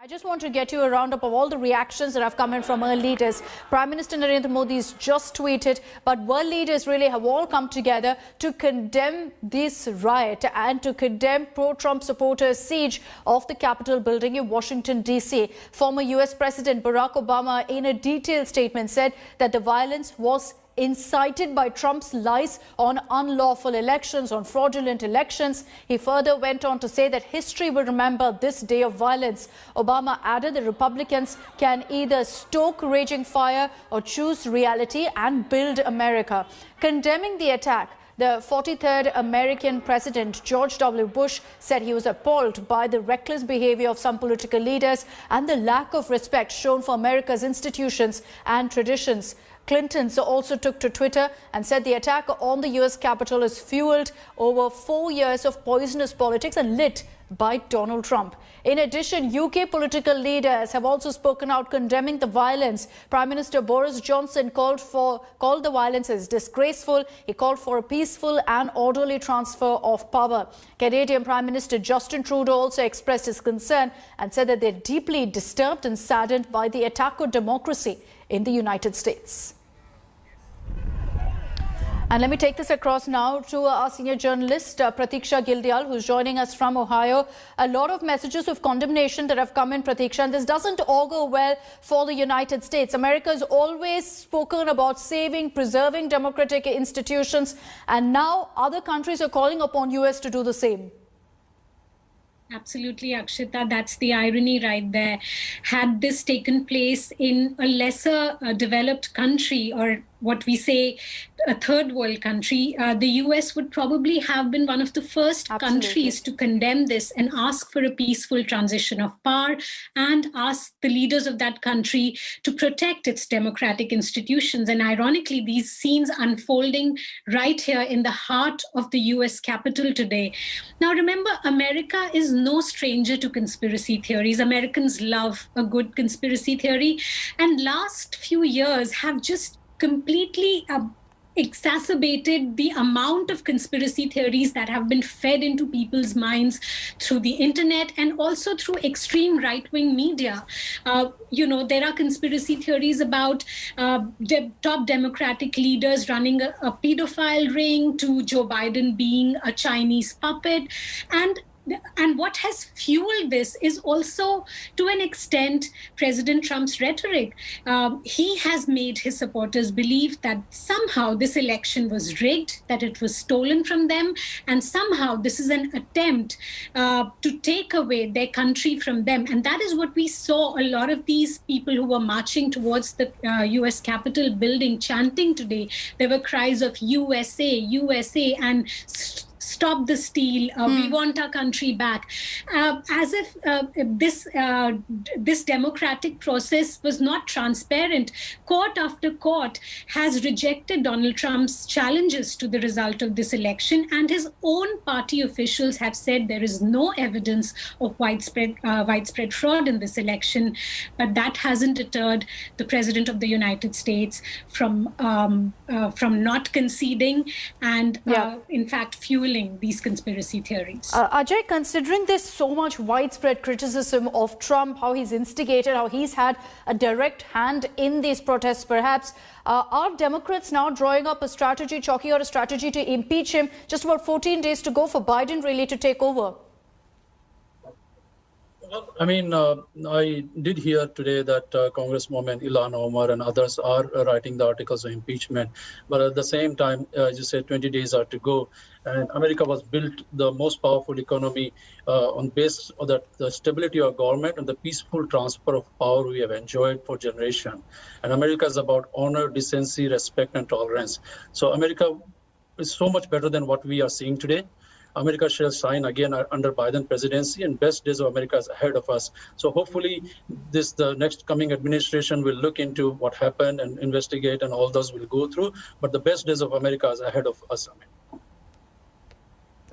I just want to get you a roundup of all the reactions that have come in from world leaders. Prime Minister Narendra Modi has just tweeted, but world leaders really have all come together to condemn this riot and to condemn pro-Trump supporters' siege of the Capitol building in Washington, D.C. Former U.S. President Barack Obama, in a detailed statement, said that the violence was incited by Trump's lies on unlawful elections, on fraudulent elections. He further went on to say that history will remember this day of violence. Obama added that Republicans can either stoke raging fire or choose reality and build America. Condemning the attack, the 43rd American President George W. Bush said he was appalled by the reckless behavior of some political leaders and the lack of respect shown for America's institutions and traditions. Clinton also took to Twitter and said the attack on the U.S. Capitol is fueled over 4 years of poisonous politics and lit by Donald Trump. In addition, UK political leaders have also spoken out condemning the violence. Prime Minister Boris Johnson called the violence as disgraceful. He called for a peaceful and orderly transfer of power. Canadian Prime Minister Justin Trudeau also expressed his concern and said that they're deeply disturbed and saddened by the attack on democracy in the United States. And let me take this across now to our senior journalist, Pratiksha Gildial, who's joining us from Ohio. A lot of messages of condemnation that have come in, Pratiksha, and this doesn't augur well for the United States. America has always spoken about saving, preserving democratic institutions, and now other countries are calling upon U.S. to do the same. Absolutely, Akshita. That's the irony right there. Had this taken place in a lesser developed country, or what we say a third world country, the US would probably have been one of the first countries to condemn this and ask for a peaceful transition of power and ask the leaders of that country to protect its democratic institutions. And ironically, these scenes unfolding right here in the heart of the US Capitol today. Now, remember, America is no stranger to conspiracy theories. Americans love a good conspiracy theory. And last few years have just completely exacerbated the amount of conspiracy theories that have been fed into people's minds through the internet and also through extreme right-wing media. There are conspiracy theories about top Democratic leaders running a pedophile ring, to Joe Biden being a Chinese puppet. And what has fueled this is also, to an extent, President Trump's rhetoric. He has made his supporters believe that somehow this election was rigged, that it was stolen from them, and somehow this is an attempt to take away their country from them. And that is what we saw a lot of these people who were marching towards the U.S. Capitol building chanting today. There were cries of USA, USA, and stop the steal, we want our country back, as if this democratic process was not transparent. Court after court has rejected Donald Trump's challenges to the result of this election, and his own party officials have said there is no evidence of widespread fraud in this election. But that hasn't deterred the President of the United States from not conceding and, in fact, fueling these conspiracy theories. Ajay, considering there's so much widespread criticism of Trump, how he's instigated, how he's had a direct hand in these protests, perhaps, are Democrats now drawing up a strategy, chalking out a strategy to impeach him? Just about 14 days to go for Biden really to take over. Well, I mean, I did hear today that Congresswoman Ilhan Omar and others are writing the articles of impeachment. But at the same time, as you said, 20 days are to go. And America was built the most powerful economy on base of the stability of government and the peaceful transfer of power we have enjoyed for generations. And America is about honor, decency, respect, and tolerance. So America is so much better than what we are seeing today. America shall shine again under Biden presidency, and best days of America is ahead of us. So hopefully the next coming administration will look into what happened and investigate, and all those will go through. But the best days of America is ahead of us.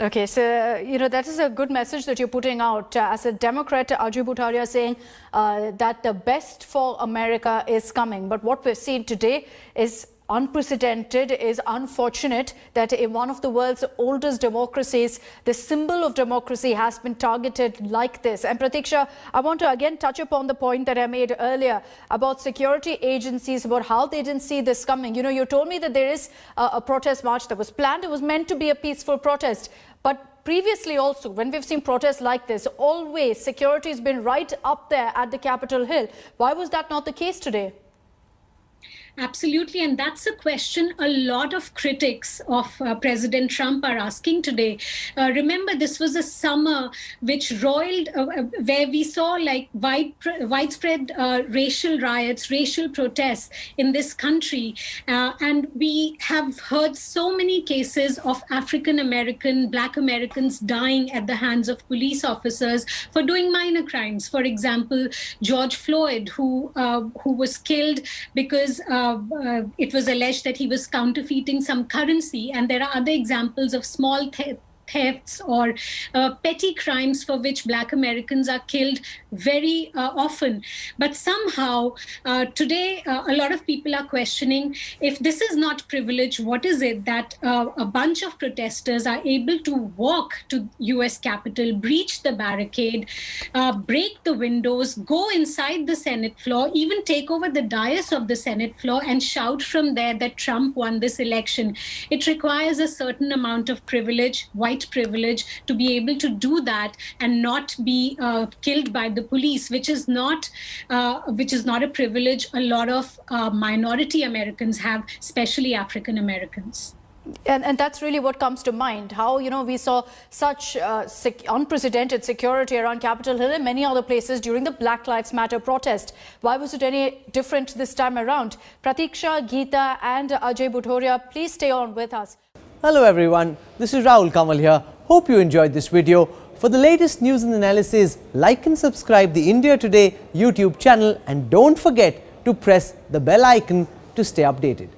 Okay, so, that is a good message that you're putting out. As a Democrat, Ajay Butaria saying that the best for America is coming. But what we've seen today is unprecedented, is unfortunate that in one of the world's oldest democracies, the symbol of democracy has been targeted like this. And Pratiksha, I want to again touch upon the point that I made earlier about security agencies, about how they didn't see this coming. You know, you told me that there is a protest march that was planned. It was meant to be a peaceful protest. But previously also, when we've seen protests like this, always security has been right up there at the Capitol Hill. Why was that not the case today? Absolutely, and that's a question a lot of critics of President Trump are asking today. Remember, this was a summer which roiled, where we saw like widespread racial riots, racial protests in this country. And we have heard so many cases of African American, Black Americans dying at the hands of police officers for doing minor crimes. For example, George Floyd, who was killed because it was alleged that he was counterfeiting some currency. And there are other examples of small thefts or petty crimes for which Black Americans are killed very often. But somehow today, a lot of people are questioning, if this is not privilege, what is it that a bunch of protesters are able to walk to U.S. Capitol, breach the barricade, break the windows, go inside the Senate floor, even take over the dais of the Senate floor and shout from there that Trump won this election. It requires a certain amount of privilege, white privilege, to be able to do that and not be killed by the police, which is not a privilege a lot of minority Americans have, especially African Americans. And that's really what comes to mind, how, you know, we saw such unprecedented security around Capitol Hill and many other places during the Black Lives Matter protest. Why was it any different this time around? Pratiksha, Geeta and Ajay Bhutoria, please stay on with us. Hello everyone, this is Rahul Kamal here. Hope you enjoyed this video. For the latest news and analysis, like and subscribe the India Today YouTube channel and don't forget to press the bell icon to stay updated.